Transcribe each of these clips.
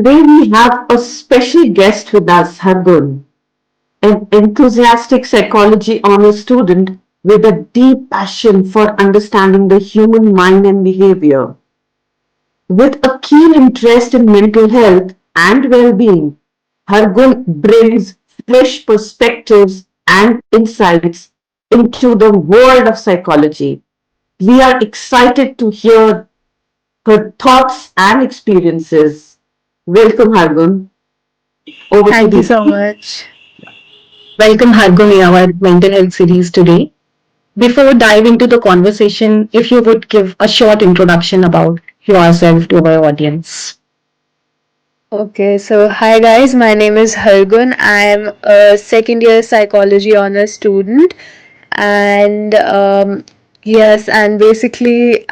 Today we have a special guest with us, Hargun, an enthusiastic psychology honor student with a deep passion for understanding the human mind and behavior. With a keen interest in mental health and well being, Hargun brings fresh perspectives and insights into the world of psychology. We are excited to hear her thoughts and experiences. Welcome, Hargun. Over to Thank you so Deepti. much. Welcome, Hargun, in our mental health series today. Before we dive into the conversation, if you would give a short introduction about yourself to our audience. Okay, so hi guys, my name is Hargun. I'm a second year psychology honors student, and yes, and basically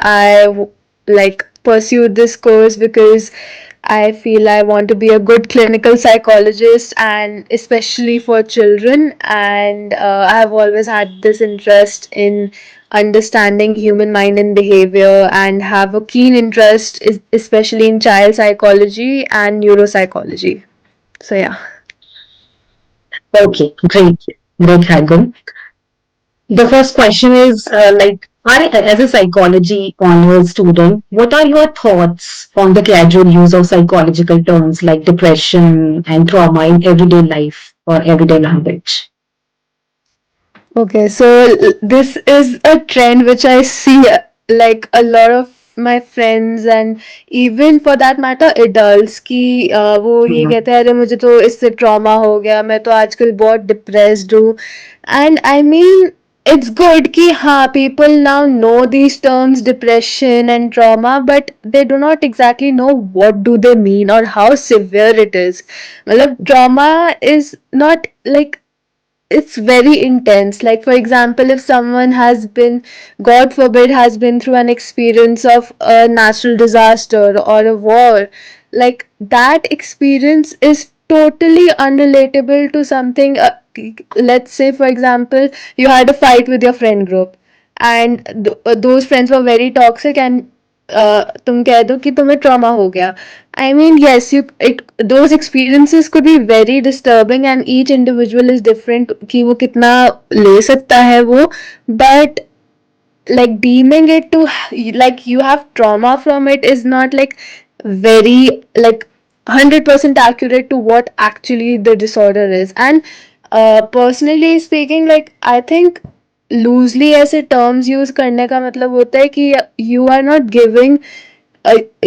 like pursued this course because I feel I want to be a good clinical psychologist, and especially for children. And I've always had this interest in understanding human mind and behavior, and have a keen interest, especially in child psychology and neuropsychology. So, yeah. Okay, great. Great, Hargun. The first question is as a psychology honors student, what are your thoughts on the casual use of psychological terms like depression and trauma in everyday life or everyday language? Okay, so this is a trend which I see, like a lot of my friends and even for that matter adults कि वो ये Mhm. कहते हैं अरे मुझे तो इससे trauma हो गया, मैं तो आजकल बहुत डिप्रेस्ड हूँ. And I mean it's good कि हाँ people now know these terms depression and trauma, but they do not exactly know what do they mean or how severe it is. मतलब trauma is not like it's very intense. Like, for example, if someone has been, God forbid, has been through an experience of a natural disaster or a war, like that experience is totally unrelatable to something. Let's say, for example, you had a fight with your friend group, and those friends were very toxic, and तुम कह दो कि तुम्हें trauma हो गया. I mean, yes, those experiences could be very disturbing, and each individual is different कि वो कितना ले सकता है वो, but like deeming it to like you have trauma from it is not like very like 100% accurate to what actually the disorder is. And personally speaking, like I think loosely ऐसे terms use करने का मतलब होता है कि you are not giving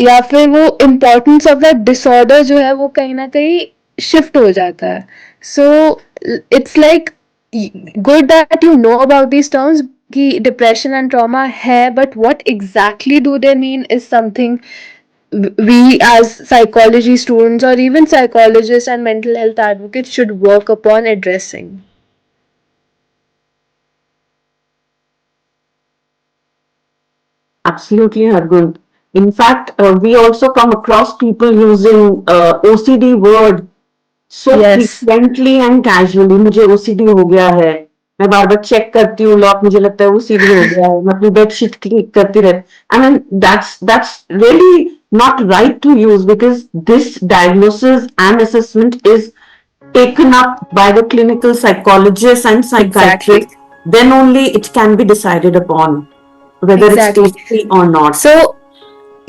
या फिर वो इम्पोर्टेंस ऑफ दैट डिसऑर्डर जो है वो कहीं ना कहीं शिफ्ट हो जाता है. So it's like good that you know about these terms कि डिप्रेशन एंड ट्रॉमा है, but what exactly do they mean is something we as psychology students or even psychologists and mental health advocates should work upon addressing. Absolutely, Hargun. In fact, we also come across people using OCD word so Yes. frequently and casually. मुझे OCD हो गया है. मैं बार बार check करती हूँ lock मुझे लगता है OCD हो गया है. मैं अपनी बेडशीट क्लिक करती रहती. I mean that's really not right to use because this diagnosis and assessment is taken up by the clinical psychologist and Exactly. psychiatrist. Then only it can be decided upon whether it's Exactly. tasty or not. So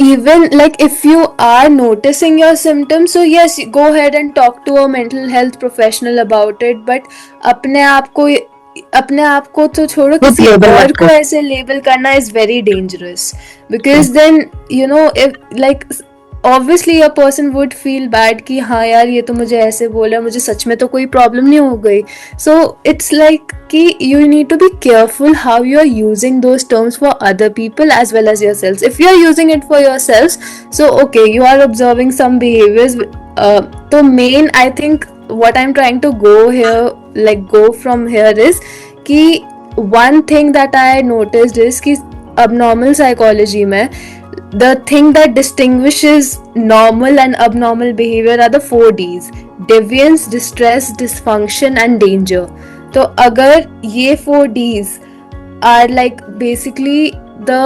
even like if you are noticing your symptoms, so yes, go ahead and talk to a mental health professional about it, but अपने आप को अपने आप को तो छोड़ो, खुद किसी लेबल और मत को करो. ऐसे लेबल करना is very dangerous. Because then you know, if like obviously a person would feel bad कि हाँ यार ये तो मुझे ऐसे बोला, मुझे सच में तो कोई प्रॉब्लम नहीं हो गई. So it's like कि you need to be careful how you are using those terms for other people as well as yourselves. If you are using it for yourselves, so okay, you are observing some behaviors. So main I think what I'm trying to go from here is कि one thing that I noticed is कि abnormal psychology में the thing that distinguishes normal and abnormal behavior are the 4Ds: deviance, distress, dysfunction and danger. तो अगर ये 4Ds are like basically the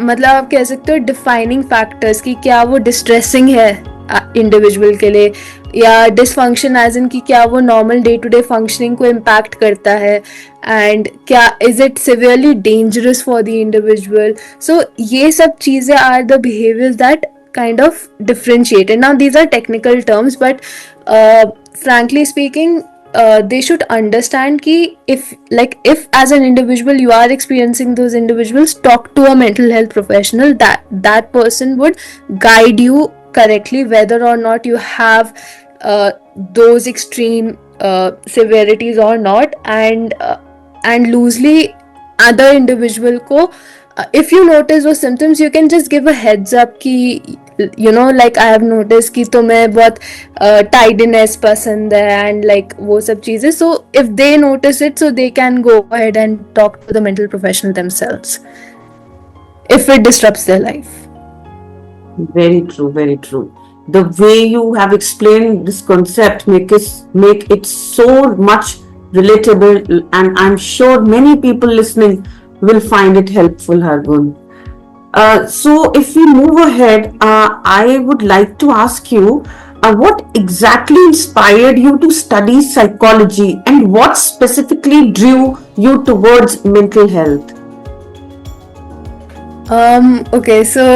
मतलब आप कह सकते हो डिफाइनिंग फैक्टर्स कि क्या वो डिस्ट्रेसिंग है इंडिविजुअल के लिए, या डिसफंक्शन एज इन कि क्या वो normal day to day functioning को इम्पैक्ट करता है, एंड क्या is it severely dangerous for the individual. So ये सब चीज़ें are the behaviours that kind of differentiated. Now these are technical terms, but frankly speaking, they should understand ki if as an individual you are experiencing those individuals, talk to a mental health professional. That person would guide you correctly whether or not you have those extreme severities or not, and loosely other individual ko, if you notice those symptoms, you can just give a heads up ki, you know, like I have noticed कि तुम्हें बहुत tidiness पसंद है and like वो सब चीजें. So if they notice it, so they can go ahead and talk to the mental professional themselves if it disrupts their life. Very true, very true. The way you have explained this concept make it so much relatable, and I'm sure many people listening will find it helpful, Hargun. So if we move ahead, I would like to ask you, what exactly inspired you to study psychology, and what specifically drew you towards mental health? Okay, so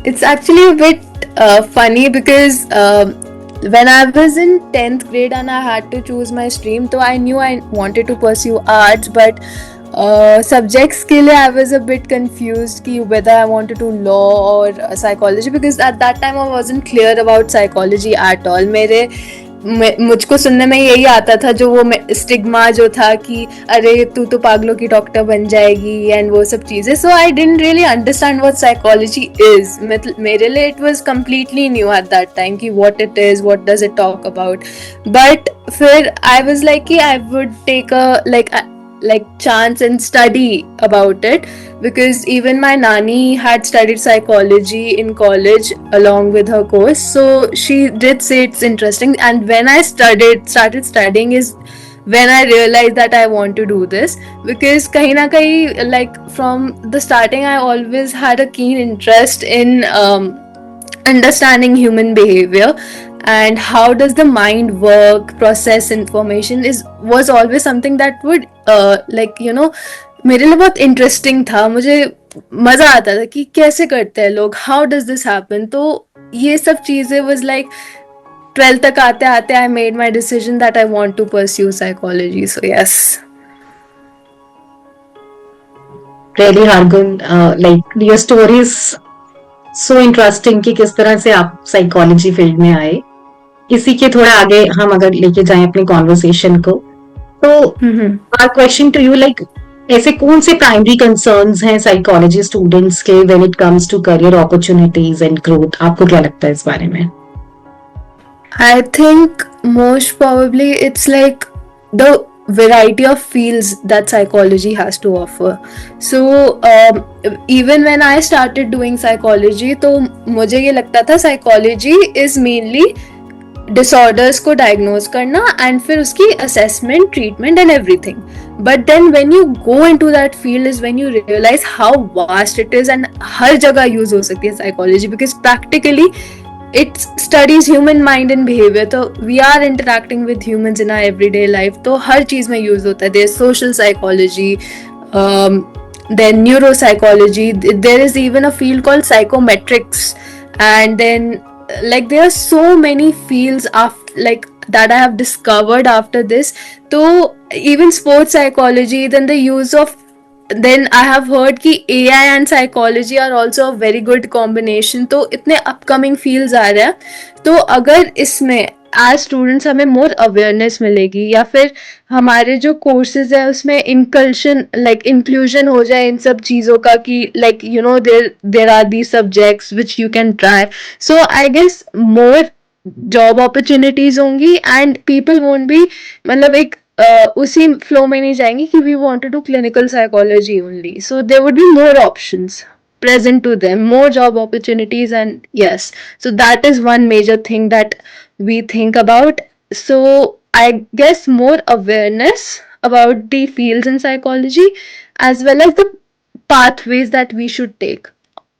it's actually a bit funny because when I was in 10th grade and I had to choose my stream, so I knew I wanted to pursue arts, but subjects के लिए I was a bit confused कि whether I wanted to law or psychology, because at that time I wasn't clear about psychology at all. मुझको सुनने में यही आता था, जो वो स्टिग्मा जो था कि अरे तू तो पागलों की डॉक्टर बन जाएगी एंड वो सब चीज़ें. So I didn't really understand what psychology is. मेरे लिए it was completely new at that time कि what it is, what does it talk about. But फिर आई वाज लाइक कि I would take a like chance and study about it, because even my nani had studied psychology in college along with her course, so she did say it's interesting. And when I started studying is when I realized that I want to do this, because kahin na kahin, like from the starting, I always had a keen interest in understanding human behavior and how does the mind work, process information was always something that would like you know, मेरे लिए बहुत interesting था. मुझे मजा आता था कि कैसे करते हैं लोग, हाउ डज दिस हैपन. तो ये सब चीजें वाज लाइक 12th तक आते आते I made my decision that I want to pursue psychology. So yes. Really, Hargun, like your story is so interesting कि किस तरह से आप साइकोलॉजी फील्ड में आए. इसी के थोड़ा आगे हम अगर लेके जाएं अपने कॉन्वर्सेशन को, तो our question to you, like ऐसे कौन से प्राइमरी कंसर्न्स हैं साइकोलॉजी स्टूडेंट्स के when it comes to career opportunities and growth? आपको क्या लगता है इस बारे में? I think most probably it's like the variety of fields that psychology has to offer. So even when I started doing psychology, तो मुझे ये लगता था psychology is mainly disorders को diagnose करना and फिर उसकी assessment, treatment and everything. But then when you go into that field is when you realize how vast it is and हर जगह use हो सकती है psychology, because practically it studies human mind and behavior. तो we are interacting with humans in our everyday life, तो हर चीज में use होता है. There's social psychology, then neuropsychology, there is even a field called psychometrics, and then like there are so many fields like that I have discovered after this. So even sports psychology, then the use of, then I have heard कि AI and psychology are also a very good combination. तो इतने upcoming fields आ रहे हैं, तो अगर इसमें as students हमें more awareness मिलेगी, या फिर हमारे जो courses है उसमें inclusion हो जाए इन सब चीज़ों का कि like you know there are these subjects which you can try. So I guess more job opportunities होंगी and people won't be मतलब एक उसी फ्लो में नहीं जाएंगे कि we want to do clinical psychology only. So there would be more options present to them, more job opportunities, and yes, so that is one major thing that we think about. So I guess more awareness about the fields in psychology as well as the pathways that we should take.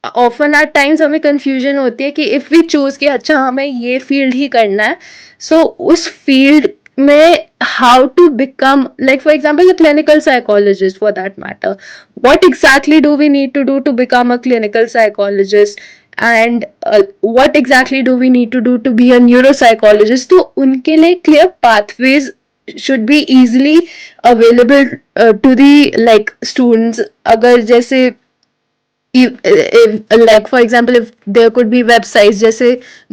Often at times हमें confusion होती है कि if we choose कि अच्छा हमें ये field ही करना है, सो उस फील्ड में how to become, like for example a clinical psychologist for that matter, what exactly do we need to do to become a clinical psychologist, and what exactly do we need to do to be a neuropsychologist. तो उनके लिए clear pathways should be easily available to the like students. अगर जैसे like for example if there could be websites जैसे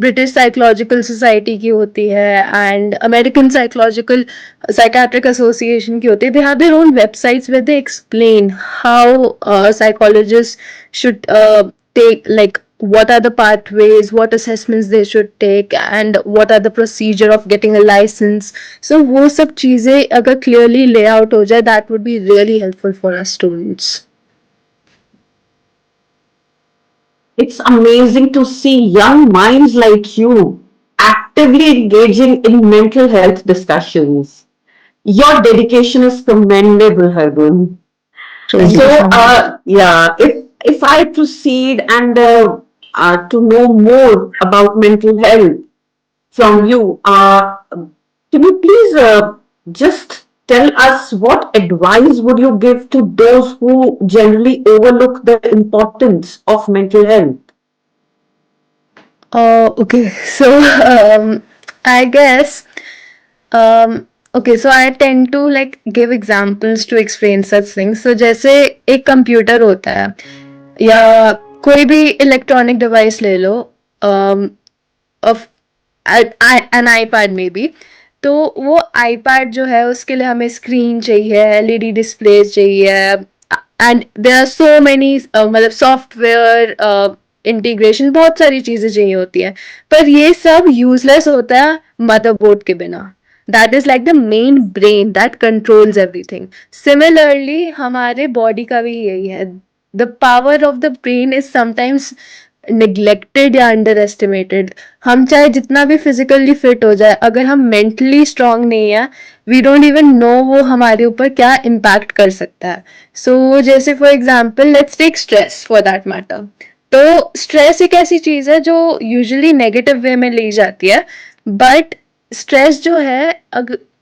British Psychological Society की होती है and American Psychiatric Association की होती है, they have their own websites where they explain how psychologists should take, like what are the pathways, what assessments they should take, and what are the procedure of getting a license. So वो सब चीजें अगर clearly lay out हो जाए, that would be really helpful for our students. It's amazing to see young minds like you actively engaging in mental health discussions. Your dedication is commendable, Hargun. Thank you So, so much. yeah, if I proceed and to know more about mental health from you, can you please just tell us what advice would you give to those who generally overlook the importance of mental health? Okay, so I guess okay, so I tend to like give examples to explain such things. So जैसे एक computer होता है या कोई भी electronic device ले लो, of an iPad में भी, तो वो iPad जो है उसके लिए हमें स्क्रीन चाहिए, एलईडी डिस्प्ले चाहिए, and there are so many मतलब सॉफ्टवेयर इंटीग्रेशन, बहुत सारी चीजें चाहिए होती है, पर ये सब यूजलेस होता है मदरबोर्ड के बिना. That is like the main brain that controls everything. Similarly हमारे बॉडी का भी यही है. The power of the brain is sometimes neglected या अंडर एस्टिमेटेड. हम चाहे जितना भी फिजिकली फिट हो जाए, अगर हम मेंटली स्ट्रांग नहीं है, वी डोंट इवन नो वो हमारे ऊपर क्या इम्पैक्ट कर सकता है. सो जैसे for example let's take stress for that matter. तो स्ट्रेस एक ऐसी चीज है जो यूजुअली नेगेटिव वे में ली जाती है, बट स्ट्रेस जो है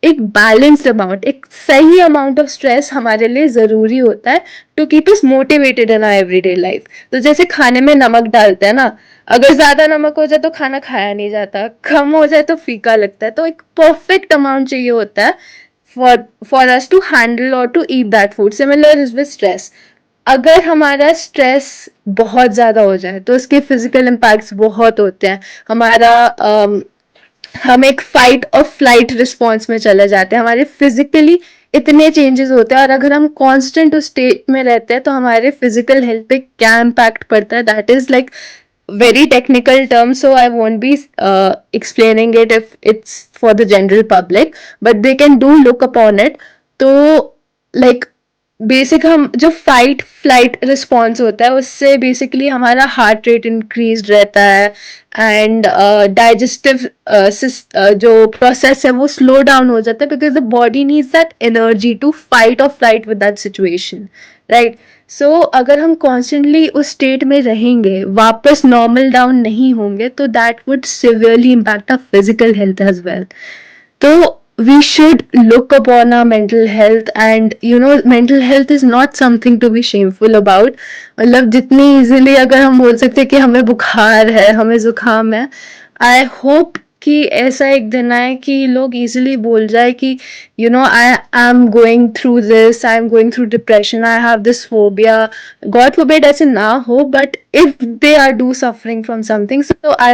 एक बैलेंस्ड अमाउंट, एक सही अमाउंट ऑफ स्ट्रेस हमारे लिए जरूरी होता है to keep us motivated in our everyday life. तो जैसे खाने में नमक डालते हैं ना, अगर ज्यादा नमक हो जाए तो खाना खाया नहीं जाता, कम हो जाए तो फीका लगता है. तो एक परफेक्ट अमाउंट चाहिए होता है फॉर अस टू हैंडल और to eat that food. Similar is with stress. अगर हमारा स्ट्रेस बहुत ज्यादा हो जाए तो उसके फिजिकल इम्पैक्ट्स बहुत होते हैं. हमारा हम एक फाइट और फ्लाइट रिस्पॉन्स में चले जाते हैं, हमारे फिजिकली इतने चेंजेस होते हैं, और अगर हम कांस्टेंट उस स्टेट में रहते हैं तो हमारे फिजिकल हेल्थ पे क्या इम्पैक्ट पड़ता है, that is like very technical term, so I won't be explaining it if it's for the general public, but they can do look upon it. तो like बेसिक हम जो फाइट फ्लाइट रिस्पॉन्स होता है उससे basically हमारा heart rate increase रहता है, and digestive जो प्रोसेस है वो स्लो डाउन हो जाता है, because the body needs that energy to fight और flight with that situation, right. So अगर हम कॉन्स्टेंटली उस स्टेट में रहेंगे, वापस नॉर्मल डाउन नहीं होंगे, तो that would severely impact our physical health as well. तो we should look upon our mental health, and you know mental health is not something to be shameful about. मतलब जितनी easily अगर हम बोल सकते हैं कि हमें बुखार है, हमें जुकाम है, I hope कि ऐसा एक दिन आए कि लोग easily बोल जाए कि you know I am going through this, I am going through depression, I have this phobia. God forbid ऐसे ना हो, but if they are do suffering from something, so I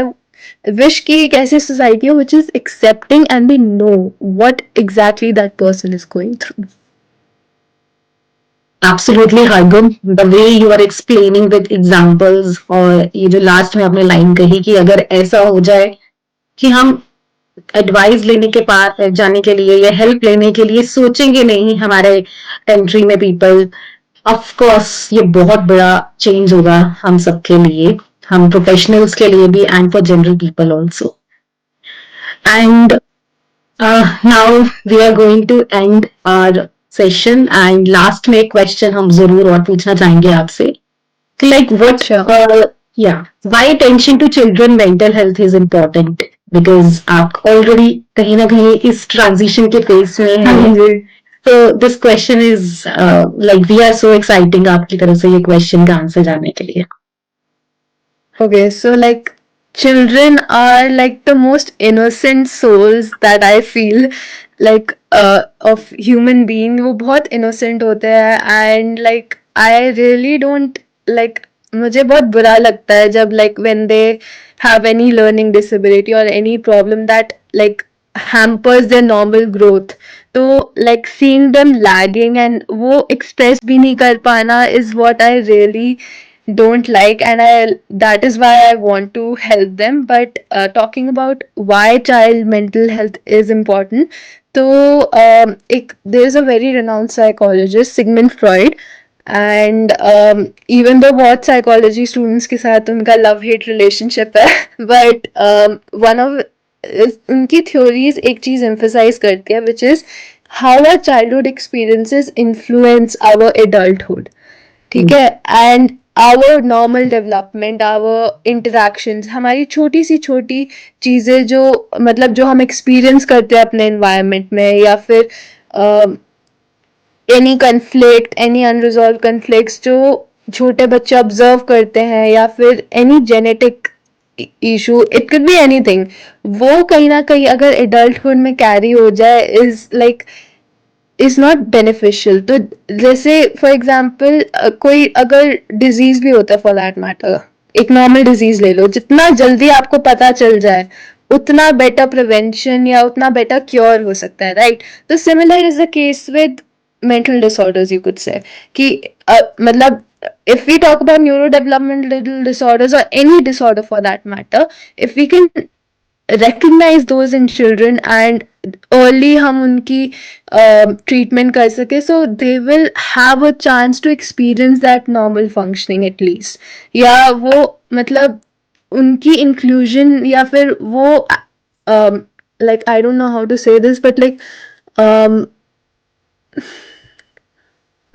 wish ki ek aisi society ho which is accepting and they know what exactly that person is going through. Absolutely, Hargum. The way you are explaining with examples, और ये जो last में आपने line कही कि अगर ऐसा हो जाए कि हम एडवाइस लेने के पास जाने के लिए या हेल्प लेने के लिए सोचेंगे नहीं हमारे कंट्री में पीपल, ऑफ कोर्स ये बहुत बड़ा चेंज होगा हम सबके लिए, हम प्रोफेशनल्स के लिए भी and for general people also. And now we are going to end our session, and last में एक क्वेश्चन हम जरूर और पूछना चाहेंगे आपसे Like what? Sure. Yeah. Why attention to children mental health is important? Because आप already कहीं ना कहीं इस transition के phase में हाँ हैं. जी. So this question is like we are so exciting आपकी तरफ से ये question का answer जानने के लिए. Okay, so like children are like the most innocent souls that I feel like of human being. वो बहुत innocent होते हैं and like I really don't like मुझे बहुत बुरा लगता है जब like when they have any learning disability or any problem that like hampers their normal growth. तो like seeing them lagging and वो express भी नहीं कर पाना is what I really don't like, and I that is why I want to help them. But talking about why child mental health is important, so there is a very renowned psychologist, Sigmund Freud, and even though बहुत psychology students के साथ उनका love hate relationship है, but one of उनकी theories एक चीज emphasize करती है, which is how our childhood experiences influence our adulthood. ठीक है, and our normal development, our interactions, हमारी छोटी सी छोटी चीज़ें जो मतलब जो हम एक्सपीरियंस करते हैं अपने एनवायरनमेंट में, या फिर any conflict, any unresolved conflicts जो छोटे बच्चे ऑब्जर्व करते हैं, या फिर any genetic issue, it could be anything, वो कहीं ना कहीं अगर एडल्टहुड में कैरी हो जाए is like is not beneficial. तो जैसे फॉर एग्जाम्पल कोई अगर डिजीज भी होता है, फॉर दैट मैटर एक नॉर्मल डिजीज ले लो, जितना जल्दी आपको पता चल जाए उतना बेटर प्रिवेंशन या उतना बेटर क्योर हो सकता है, राइट? तो similar is the case with mental disorders, you could say. कि मतलब if we talk about neurodevelopmental disorders or any disorder for that matter, if we can recognize those in children and early हम उनकी treatment कर सके, so they will have a chance to experience that normal functioning at least. या वो मतलब उनकी inclusion या फिर वो like I don't know how to say this, but like um,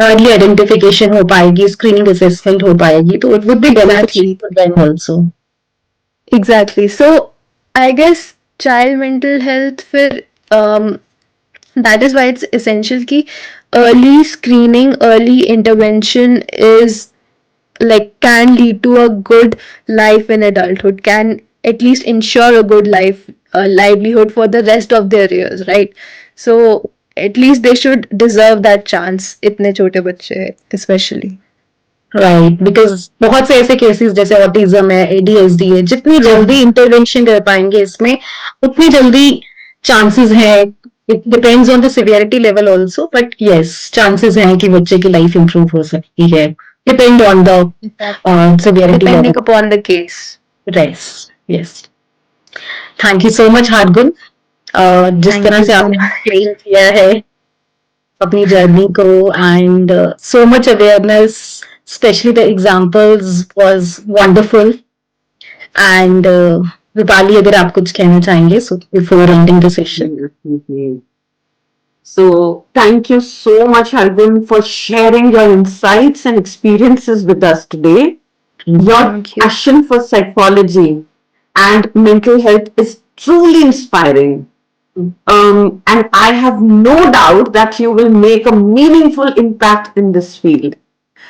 Early identification हो पाएगी, screening assessment हो पाएगी, तो it would be beneficial Exactly. for them also. Exactly. So I guess child mental health फिर that is why it's essential कि early screening, early intervention is like can lead to a good life in adulthood, can at least ensure a good life, livelihood for the rest of their years, right? So at least they should deserve that chance, इतने छोटे बच्चे especially. Right, because बहुत से ऐसे cases जैसे autism है, ADHD है, जितनी जल्दी इंटरवेंशन कर पाएंगे इसमें उतनी जल्दी चांसेस है. It depends on the severity level also, but yes chances हैं कि बच्चे की लाइफ इंप्रूव हो सकती है, depend on the severity Depending level. upon the case. Yes yes. Thank you so much Hargun, जिस Thank तरह you से so आपने much. एक्सप्लेन किया है अपनी जर्नी को, and so much awareness, especially the examples was wonderful. And Rupali, अगर आप कुछ कहना चाहेंगे so before ending the session. So, thank you so much, Arvind, for sharing your insights and experiences with us today. Your Thank you. passion for psychology and mental health is truly inspiring. And I have no doubt that you will make a meaningful impact in this field.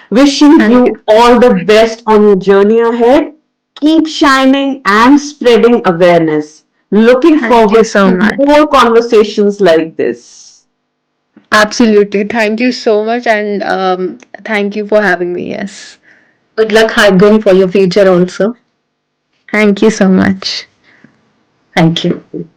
Wishing Thank you you. all the best on your journey ahead. Keep shining and spreading awareness. Looking Thank you forward so to much. more conversations like this. Absolutely. Thank you so much, and thank you for having me. Yes. Good luck, Hargun, for your future also. Thank you so much. Thank you.